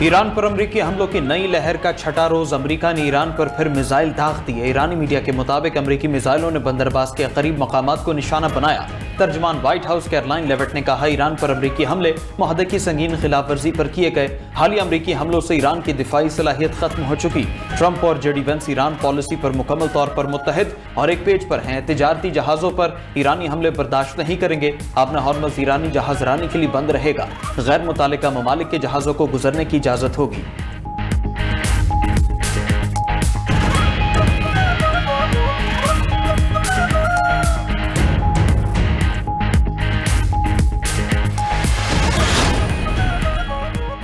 Iran पर अमरीकी हमलों की नई लहर का छठा रोज अमरीका ने ईरान पर फिर मिसाइल दाग दिए। ईरानी मीडिया के मुताबिक अमरीकी मिसाइलों ने बंदर अब्बास के करीब मकामात को निशाना बनाया। तर्जमान व्हाइट हाउस कैरोलाइन लेविट ने कहा, ईरान पर अमरीकी हमले मुआहदे की संगीन खिलाफ वर्जी पर किए गए। हालिया अमरीकी हमलों से ईरान की दिफाई सलाहियत खत्म हो चुकी। ट्रंप और जेडी वेंस ईरान पॉलिसी पर मुकम्मल तौर पर मुत्तहिद और एक पेज पर हैं। तिजारती जहाजों पर ईरानी हमले बर्दाश्त नहीं करेंगे। आपना हॉर्मज़ ईरानी जहाज रानी के लिए बंद रहेगा। गैर मुतालिका ममालिक के जहाजों को गुजरने की इजाजत होगी।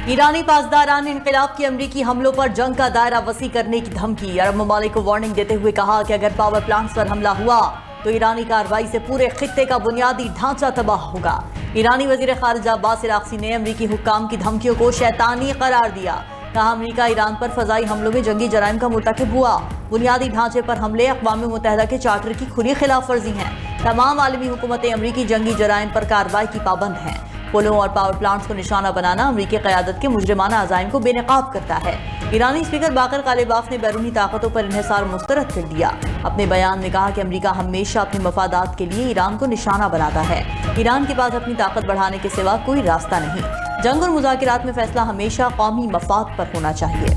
ईरानी पासदारान इनकलाब की अमरीकी हमलों पर जंग का दायरा वसी करने की धमकी। अरब ममालिक को वार्निंग देते हुए कहा कि अगर पावर प्लांट्स पर हमला हुआ तो ईरानी कार्रवाई से पूरे खित्ते का बुनियादी ढांचा तबाह होगा। ईरानी वजीर खारिजा अब्बास अरागची ने अमरीकी हुक्काम की धमकियों को शैतानी करार दिया। कहा, अमरीका ईरान पर फजाई हमलों में जंगी जराइम का मुर्तकिब हुआ। बुनियादी ढांचे पर हमले अक़वाम मुत्तहिदा के चार्टर की खुली खिलाफ वर्जी हैं। तमाम आलमी हुकूमतें अमरीकी जंगी जराइम पर कार्रवाई की पाबंद हैं। पुलों और पावर प्लांट्स को निशाना बनाना अमरीकी क़यादत के मुजरिमाना अज़ाइम को बेनकाब करता है। ईरानी स्पीकर बाकर कालिबाफ ने बैरूनी ताकतों पर इन्हिसार मुस्तरद कर दिया। अपने बयान में कहा कि अमरीका हमेशा अपने मफादात के लिए ईरान को निशाना बनाता है। ईरान के पास अपनी ताकत बढ़ाने के सिवा कोई रास्ता नहीं। जंग और मुज़ाकिरात में फैसला हमेशा कौमी मफाद पर होना चाहिए।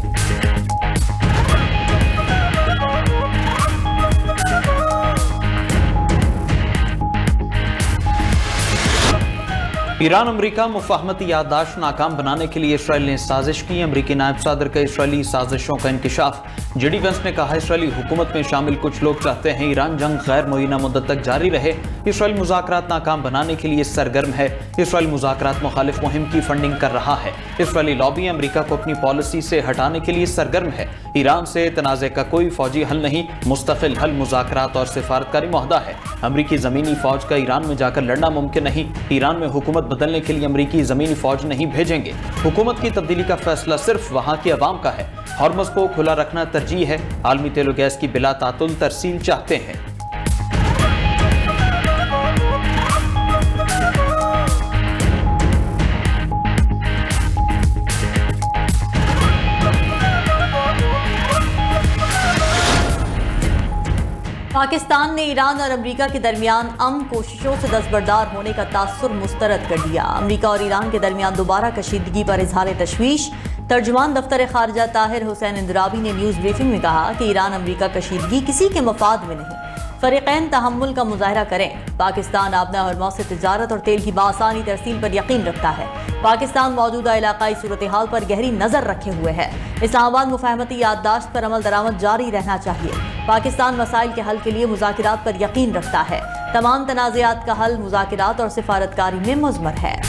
ईरान अमरीका मुफाहमती याददाश्त नाकाम बनाने के लिए इसराइल ने साजिश की। अमरीकी नायब सदर का इसराइली साजिशों का इंकिशाफ। जेडी वेंस ने कहा, इसराइली हुकूमत में शामिल कुछ लोग चाहते हैं ईरान जंग गैर मुय्यना मुद्दत तक जारी रहे। इसराइल मुज़ाकरात नाकाम बनाने के लिए सरगर्म है। इसराइल मुज़ाकरात मुखालिफ मुहिम की फंडिंग कर रहा है। इसराइली लॉबी अमरीका को अपनी पॉलिसी से हटाने के लिए सरगर्म है। ईरान से तनाज़े का कोई फौजी हल नहीं, मुस्तकिल हल मुज़ाकरात और सिफारतकारी मुआहदा है। अमरीकी ज़मीनी फ़ौज का ईरान में जाकर लड़ना मुमकिन नहीं। ईरान में हुकूमत बदलने के लिए अमरीकी ज़मीनी फ़ौज नहीं भेजेंगे। हुकूमत की तब्दीली का फैसला सिर्फ वहाँ की अवाम का है। हॉर्मज़ को खुला रखना तरजीह है। आलमी तेल और गैस की बिला तातुल तरसील चाहते हैं। पाकिस्तान ने ईरान और अमरीका के दरमियान अमन कोशिशों से दस्तबरदार होने का तासुर मुस्तरद कर दिया। अमरीका और ईरान के दरमियान दोबारा कशीदगी पर इजहार तशवीश। तर्जुमान दफ्तर खारजा ताहिर हुसैन इंदराबी ने न्यूज़ ब्रीफिंग में कहा कि ईरान अमरीका कशीदगी किसी के मफाद में नहीं, फरीक़ैन तहम्मुल का मुजाहरा करें। पाकिस्तान आपना हॉर्मज़ से तिजारत और तेल की बासानी तरसील पर यकीन रखता है। पाकिस्तान मौजूदा इलाकाई सूरत हाल पर गहरी नज़र रखे हुए है। इस्लामाबाद मुफाहमती याददाश्त पर अमल दरामद जारी रहना चाहिए। पाकिस्तान मसाइल के हल के लिए मुज़ाकिरात पर यकीन रखता है। तमाम तनाज़ात का हल मुज़ाकिरात और सिफारतकारी में मुज़मर है।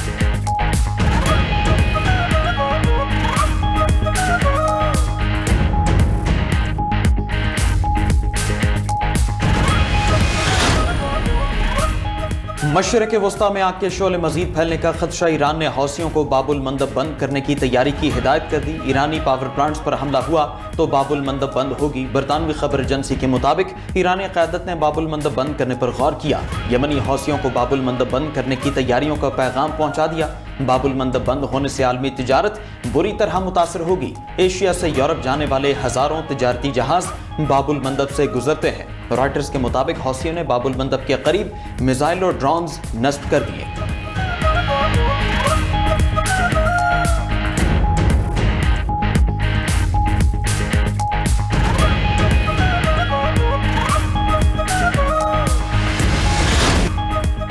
मशरिक़ वस्ता में आग के शोले मजीद फैलने का खदशा। ईरान ने हौसियों को बाबुल मंदब बंद करने की तैयारी की हिदायत कर दी। ईरानी पावर प्लांट्स पर हमला हुआ तो बाबुल मंदब बंद होगी। बरतानवी खबर एजेंसी के मुताबिक ईरानी क़यादत ने बाबुल मंदब बंद करने पर गौर किया। यमनी हौसियों को बाबुल मंदब बंद करने की तैयारियों का पैगाम पहुंचा दिया। बाबुल मंदब बंद होने से आलमी तिजारत बुरी तरह मुतासर होगी। एशिया से यूरोप जाने वाले हजारों तिजारती जहाज बाबुल मंदब से गुजरते हैं। रॉयटर्स के मुताबिक हौसियों ने बाबुल मंदब के करीब मिसाइल और ड्रोन्स नस्ब कर दिए।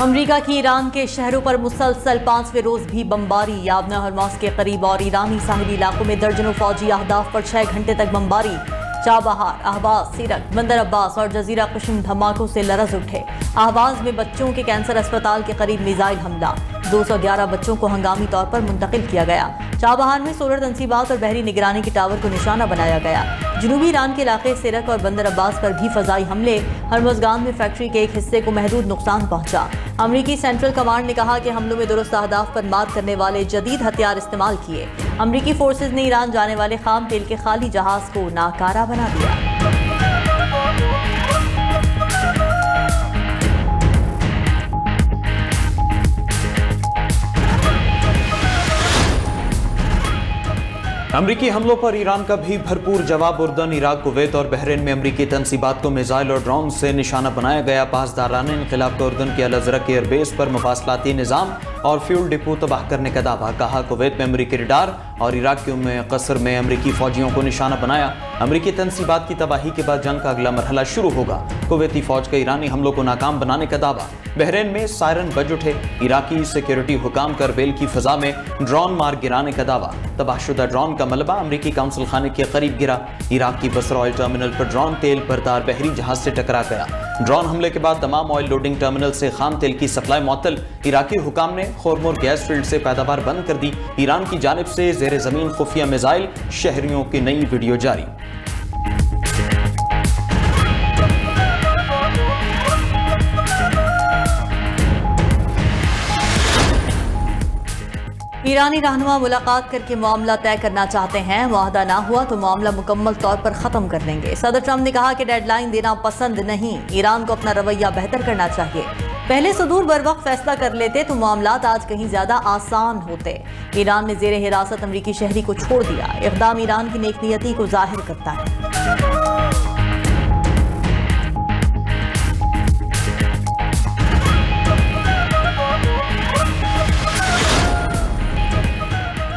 अमरीका की ईरान के शहरों पर मुसलसल 5वें रोज भी बमबारी। याबना हॉर्मज़ के करीब और ईरानी साहिली इलाकों में दर्जनों फौजी अहदाफ पर 6 घंटे तक बमबारी। चाबहार, अहबाज, सिरक, बंदर अब्बास और जजीरा कश्म धमाकों से लरज उठे। अहबाज में बच्चों के कैंसर अस्पताल के करीब मिसाइल हमला। 211 बच्चों को हंगामी तौर पर मुंतकिल किया गया। चाबहार में सोलर तनसीबात और बहरी निगरानी के टावर को निशाना बनाया गया। जनूबी ईरान के इलाके सिरक और बंदर अब्बास पर भी फजाई हमले। हरमज़गान में फैक्ट्री के एक हिस्से को महदूद नुकसान पहुंचा। अमरीकी सेंट्रल कमांड ने कहा कि हमलों में दुरुस्त अहदाफ पर मार करने वाले जदीद हथियार इस्तेमाल किए। अमरीकी फोर्सेज ने ईरान जाने वाले खाम तेल के खाली जहाज को नाकारा बना दिया। अमरीकी हमलों पर ईरान का भी भरपूर जवाब। उर्दन, इराक, कुवैत और बहरीन में अमरीकी तंसीबात को मिसाइल और ड्रोन से निशाना बनाया गया। पासदारान इनकलाब का उर्दन के अल-अज़रक एयरबेस पर मुफासलाती निज़ाम और फ्यूल डिपो तबाह करने का दावा। कहा कुवैत में अमरीकी रडार और इराक के उम्मे कसर में अमरीकी फौजियों को निशाना बनाया। अमरीकी तंसीबात की तबाही के बाद जंग का अगला मरहला शुरू होगा। कुवैती फौज का ईरानी हमलों को नाकाम बनाने का दावा। बहरीन में सायरन बज उठे। इराकी सिक्योरिटी हुकाम करबेल की फजा में ड्रोन मार गिराने का दावा। तबाहशुदा ड्रोन का मलबा अमरीकी काउंसिल खाने के करीब गिरा। इराक की बसरा ऑयल टर्मिनल पर ड्रोन तेल बरदार बहरी जहाज से टकरा गया। ड्रोन हमले के बाद तमाम ऑयल लोडिंग टर्मिनल से खाम तेल की सप्लाई मुअत्तल। इराकी हुकाम ने खोरमुर गैस फील्ड से पैदावार बंद कर दी। ईरान की जानिब से ज़ेर ज़मीन खुफिया मिसाइल, शहरियों की नई वीडियो जारी। ईरानी रहनुमा मुलाकात करके मामला तय करना चाहते हैं। मुआहदा ना हुआ तो मामला मुकम्मल तौर पर खत्म कर देंगे। सदर ट्रंप ने कहा कि डेडलाइन देना पसंद नहीं, ईरान को अपना रवैया बेहतर करना चाहिए। पहले सुदूर बर वक्त फैसला कर लेते तो मामलात आज कहीं ज्यादा आसान होते। ईरान ने जेर हिरासत अमरीकी शहरी को छोड़ दिया। इक़दाम ईरान की नेकनियती को जाहिर करता है।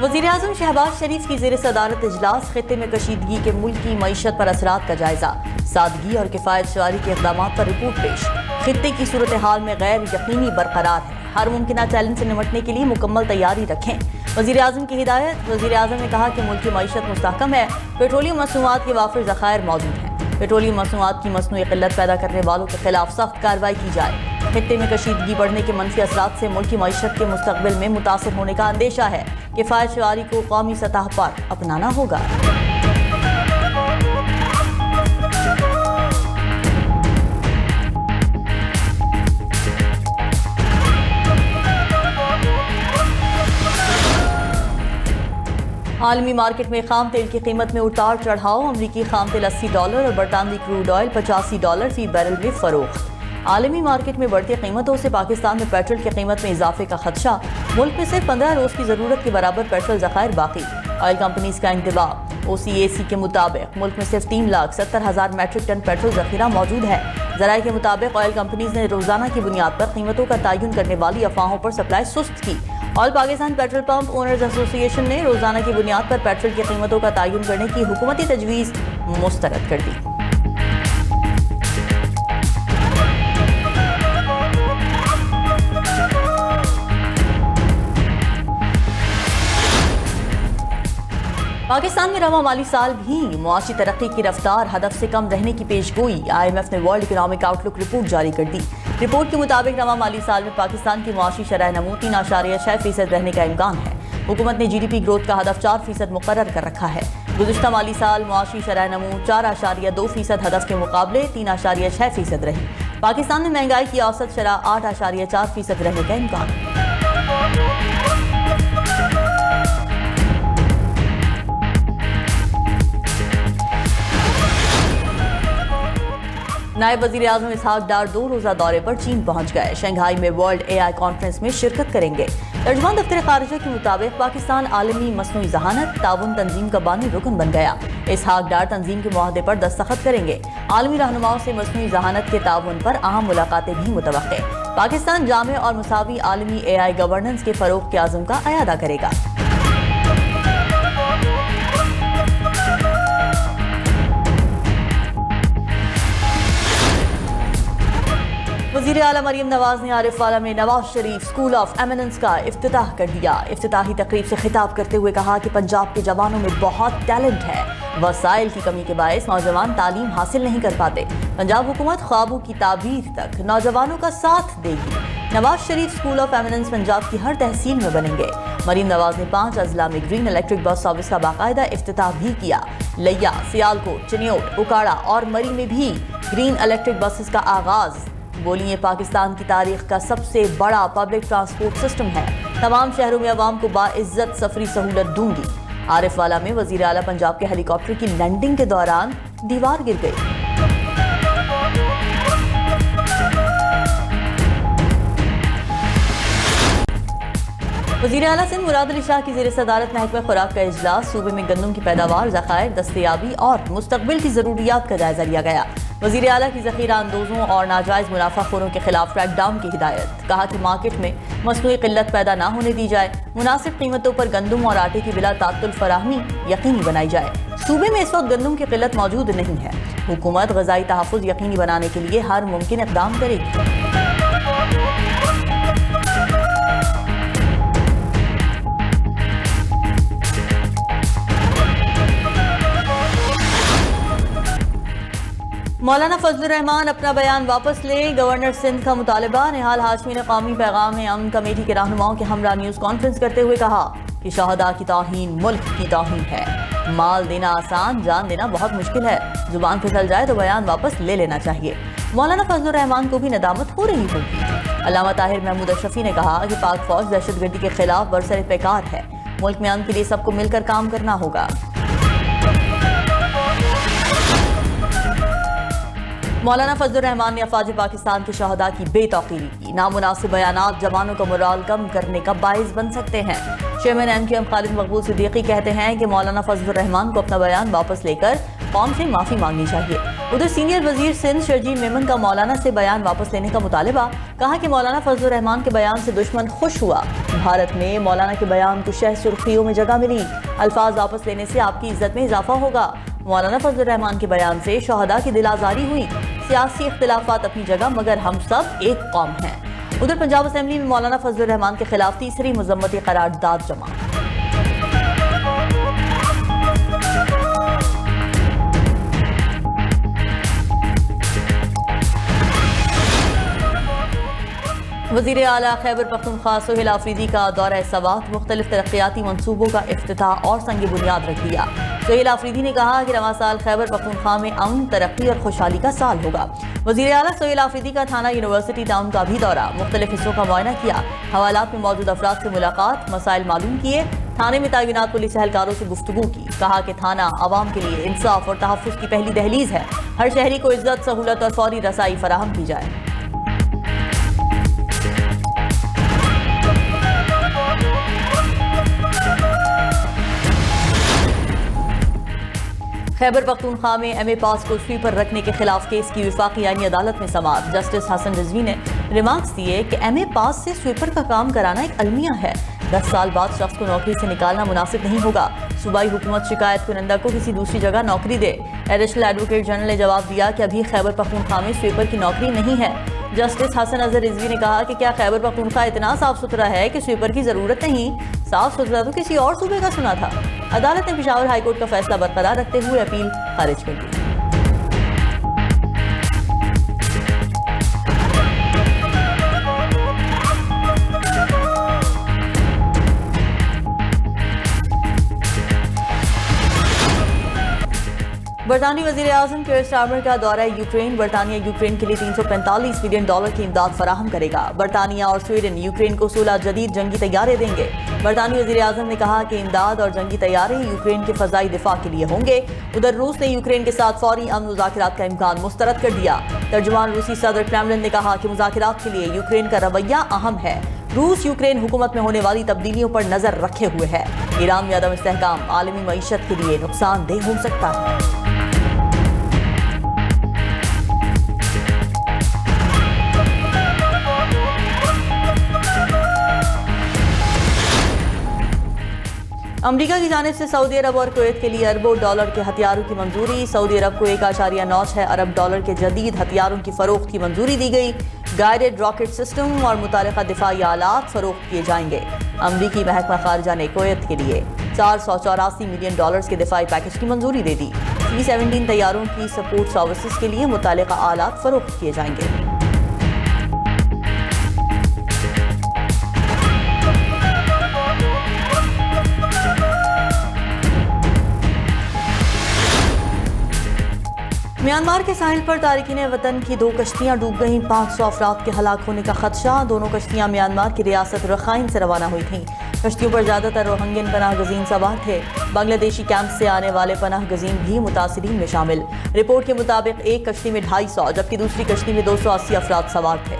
वज़ीर-ए-आज़म शहबाज शरीफ की ज़ेर सदारत इजलास। खित्ते में कशीदगी के मुल्की मईशत पर असरात का जायजा। सादगी और किफ़ायत शुमारी के इक़दामात पर रिपोर्ट पेश। खित्ते की सूरत हाल में गैर यकीनी बरकरार है। हर मुमकिन चैलेंज से निपटने के लिए मुकम्मल तैयारी रखें। वज़ीर-ए-आज़म की हिदायत। वज़ीर-ए-आज़म ने कहा कि मुल्की मईशत मुस्तहकम है। पेट्रोलियम मसनूआत के वाफिर ज़खायर मौजूद हैं। पेट्रोलियम मसनूआत की मसनूई क़िल्लत पैदा करने वालों के खिलाफ सख्त कार्रवाई की जाए। खित्ते में कशीदगी बढ़ने के मनफी असरात से मुल्की मईशत के मुस्तक़बिल में मुतासिर होने का अंदेशा है। किफ़ायत शुमारी को कौमी सतह पर अपनाना होगा। आलमी मार्केट में खाम तेल की कीमत में उतार चढ़ाव। अमरीकी खाम तेल $80 और बरतानवी क्रूड ऑयल $85 फी बैरल में फरोख्त। आलमी मार्केट में बढ़ती कीमतों से पाकिस्तान में पेट्रोल की कीमत में इजाफे का खदशा। मुल्क में सिर्फ 15 रोज की जरूरत के बराबर पेट्रोल ज़खायर बाकी। ऑयल कंपनीज का इंतबा। OCAC के मुताबिक मुल्क में सिर्फ 3,70,000 मैट्रिक टन पेट्रोल जखीरा मौजूद है। ज़राए के मुताबिक ऑयल कंपनीज ने रोजाना की बुनियाद पर कीमतों का तयन करने वाली अफवाहों पर सप्लाई सुस्त की। All Pakistan petrol pump owners association ने रोजाना की बुनियाद पर पेट्रोल की कीमतों का तयन करने की हुकूमती तजवीज़ मुस्तरद कर दी। पाकिस्तान में रवा माली साल भी मुआशी तरक्की की रफ्तार हदफ से कम रहने की पेशगोई। IMF ने वर्ल्ड इकनॉमिक आउटलुक रिपोर्ट जारी कर दी। रिपोर्ट के मुताबिक रवा माली साल में पाकिस्तान की मुआशी शरह नमू 3.6% रहने का इम्कान है। हुकूमत ने GDP ग्रोथ का हदफ 4% मुकर्रर कर रखा है। गुज़िश्ता माली साल मुआशी शरह नमू 4.2% हदफ के मुकाबले 3.6% रही। पाकिस्तान में महंगाई की औसत शरह 8.4% रहने का इम्कान है। नायब वज़ीर-ए-आज़म इसहाक डार 2 रोज़ा दौरे पर चीन पहुंच गए। शंघाई में वर्ल्ड AI कॉन्फ्रेंस में शिरकत करेंगे। तर्जुमान दफ्तर खारिजा के मुताबिक पाकिस्तान आलमी मसनूई जहानत ताउन तंजीम का बानी रुकन बन गया। इसहाक डार तंजीम के मुआहदे पर दस्तखत करेंगे। आलमी रहनुमाओं से मसनूई जहानत के ताउन पर अहम मुलाकातें भी मुतवक्के। पाकिस्तान जामे और मुसावी आलमी AI गवर्नेंस के फरोग के आज़म का अयादा करेगा। वज़ीर आला मरीम नवाज ने आरिफ वाला में Nawaz Sharif school of eminence का इफ्तिताह कर दिया। इफ्तिताही तकरीब से खिताब करते हुए कहा कि पंजाब के जवानों में बहुत टैलेंट है। वसाइल की कमी के बायस नौजवान तालीम हासिल नहीं कर पाते। पंजाब हुकूमत ख्वाबों की ताबीर तक नौजवानों का साथ देगी। Nawaz Sharif school of eminence Punjab की हर तहसील में बनेंगे। मरीम नवाज ने 5 अजला में ग्रीन इलेक्ट्रिक बस सर्विस का बाकायदा इफ्तिताह भी किया। लिया, सियालकोट, चिन्योट, उकाड़ा और मरी में भी ग्रीन इलेक्ट्रिक बसेस का आगाज। बोली ये पाकिस्तान की तारीख का सबसे बड़ा पब्लिक ट्रांसपोर्ट सिस्टम है। तमाम शहरों में अवाम को बाइज्जत सफरी सहूलत दूंगी। आरिफ वाला में वजीर आला पंजाब के हेलीकॉप्टर की लैंडिंग के दौरान दीवार गिर गई। वज़ीर आला सिंध मुराद अली शाह की ज़ेर सदारत महकमा खुराक का इजलास। सूबे में गंदम की पैदावार, ज़खायर, दस्तयाबी और मुस्तकबिल की ज़रूरियात का जायजा लिया गया। वज़ीर आला की ज़ख़ीरा अंदोज़ों और नाजायज़ मुनाफाखोरों के खिलाफ क्रैकडाउन की हिदायत। कहा कि मार्केट में मसनूई क़िल्लत पैदा ना होने दी जाए, मुनासिब कीमतों पर गंदम और आटे की बिला तात्तुल फराहमी यकीनी बनाई जाए। सूबे में इस वक्त गंदम की क़िल्लत मौजूद नहीं है। हुकूमत ग़ज़ाई तहफ़्फ़ुज़ यकीनी बनाने के लिए हर मुमकिन इक़दाम करेगी। मौलाना फजलुर रहमान अपना बयान वापस ले। गवर्नर सिंध का मुतालबा। निहाल हाशमी ने कौमी पैगाम अमन कमेटी के रहनुमाओं के हमरा न्यूज़ कॉन्फ्रेंस करते हुए कहा कि शहदा की तौहीन मुल्क की तौहीन है। माल देना आसान, जान देना बहुत मुश्किल है। जुबान फिसल जाए तो बयान वापस ले लेना चाहिए। मौलाना फजलुर रहमान को भी नदामत हो रही होगी। अल्लामा ताहिर महमूद अशरफी ने कहा कि पाक फौज दहशतगर्दी के खिलाफ बरसर पैकार है। मुल्क में अमन के लिए सबको मिलकर काम करना होगा। मौलाना फजलुर रहमान ने अफवाज पाकिस्तान के शहदा की बेतौकीरी की। नामुनासिब बयानात जवानों का मोराल कम करने का बाइस बन सकते हैं। चेयरमैन MQM खालिद मकबूल सिद्दीकी कहते हैं कि मौलाना फजलुर रहमान को अपना बयान वापस लेकर कौम से माफ़ी मांगनी चाहिए। उधर सीनियर वजीर सिंध शर्जील मेमन का मौलाना से बयान वापस लेने का मुतालबा। कहा कि मौलाना फजलुर रहमान के बयान से दुश्मन खुश हुआ। भारत में मौलाना के बयान को शह सुर्खियों में जगह मिली। अल्फाज वापस लेने से आपकी इज्जत में इजाफा होगा। मौलाना फजलुर रहमान के बयान से शहदा की दिल आज़ारी हुई। सियासी इख्तिलाफात अपनी जगह, मगर हम सब एक कौम हैं। उधर पंजाब असेंबली में मौलाना फजलुर रहमान के खिलाफ तीसरी मजम्मती करारदाद जमा। वज़ीर आला खैबर पख्तूनख्वा सोहेल आफरीदी का दौरा सवात। मुख्तलिफ तरक्याती मनसूबों का इफ्तिताह और संग बुनियाद रख दिया। सोहेल आफरीदी ने कहा कि रवां साल खैबर पख्तूनख्वा में अमन, तरक्की और खुशहाली का साल होगा। वज़ीर आला सोहेल आफरीदी का थाना यूनिवर्सिटी टाउन का भी दौरा। मुख्तलिफ हिस्सों का मुआयना किया। हवालात में मौजूद अफराद से मुलाकात, मसाइल मालूम किए। थाने में तैनात पुलिस एहलकारों से गुफ्तगू की। कहा कि थाना आवाम के लिए इंसाफ और तहफ़्फ़ुज़ की पहली दहलीज है। हर शहरी को इज्जत, सहूलत और फौरी रसाई फराहम की जाए। खैबर पख्तूनख्वा में MA पास को स्वीपर रखने के खिलाफ केस की वफाकी आईनी अदालत में समाअत। जस्टिस हसन रिजवी ने रिमार्क्स दिए कि MA पास से स्वीपर का काम कराना एक अलमिया है। 10 साल बाद शख्स को नौकरी से निकालना मुनासिब नहीं होगा। सूबाई हुकूमत शिकायत कुनंदा को किसी दूसरी जगह नौकरी दे। एडिशनल एडवोकेट जनरल ने जवाब दिया कि अभी खैबर पख्तूनख्वा में स्वीपर की नौकरी नहीं है। जस्टिस हसन अजहर रिजवी ने कहा कि क्या खैबर पख्तूनख्वा इतना साफ सुथरा है कि स्वीपर की जरूरत नहीं? साफ सुथरा तो किसी और सूबे का सुना था। अदालत ने पेशावर हाईकोर्ट का फैसला बरकरार रखते हुए अपील खारिज कर दी। बरतानी वज़ीर आज़म के स्टार्मर का दौरा यूक्रेन। बरतानिया यूक्रेन के लिए $345 मिलियन की इमदाद फराहम करेगा। बरतानिया और स्वीडन यूक्रेन को 16 जदीद जंगी तैयारे देंगे। बरतानी वज़ीर आज़म ने कहा कि इमदाद और जंगी तैयारे यूक्रेन के फ़ज़ाई दिफा के लिए होंगे। उधर रूस ने यूक्रेन के साथ फौरी अमन मुज़ाकरात का इम्कान मुस्तरद कर दिया। तर्जुमान रूसी सदर क्रेमलिन ने कहा कि मुज़ाकरात के लिए यूक्रेन का रवैया अहम है। रूस यूक्रेन हुकूमत में होने वाली तब्दीलियों पर नजर रखे हुए है। ईरान में अदम इस्तेहकाम आलमी मईशत के लिए नुकसानदेह हो सकता है। अमरीका की जानिब से सऊदी अरब और कुवैत के लिए अरबों डॉलर के हथियारों की मंजूरी। सऊदी अरब को $1.96 अरब के जदीद हथियारों की फरोख्त की मंजूरी दी गई। गाइडेड रॉकेट सिस्टम और मुतालिका दिफाई आलात फरोख्त किए जाएंगे। अमरीकी महकमा खारजा ने कुवैत के लिए $484 मिलियन के दिफाई पैकेज की मंजूरी दे दी। C-17 तैयारों की सपोर्ट सर्विसेज के लिए मुतालिका आलात फरोख्त किए जाएंगे। म्यांमार के साहिल पर तारिकीन वतन की 2 कश्तियां डूब गईं। 500 अफराद के हलाक होने का खदशा। दोनों कश्तियां म्यांमार की रियासत रखाइन से रवाना हुई थीं। कश्तियों पर ज्यादातर रोहिंग्यन पनाह गजीन सवार थे। बांग्लादेशी कैंप से आने वाले पनाह गजीन भी मुतासिरीन में शामिल। रिपोर्ट के मुताबिक एक कश्ती में 250 जबकि दूसरी कश्ती में 280 अफराद सवार थे।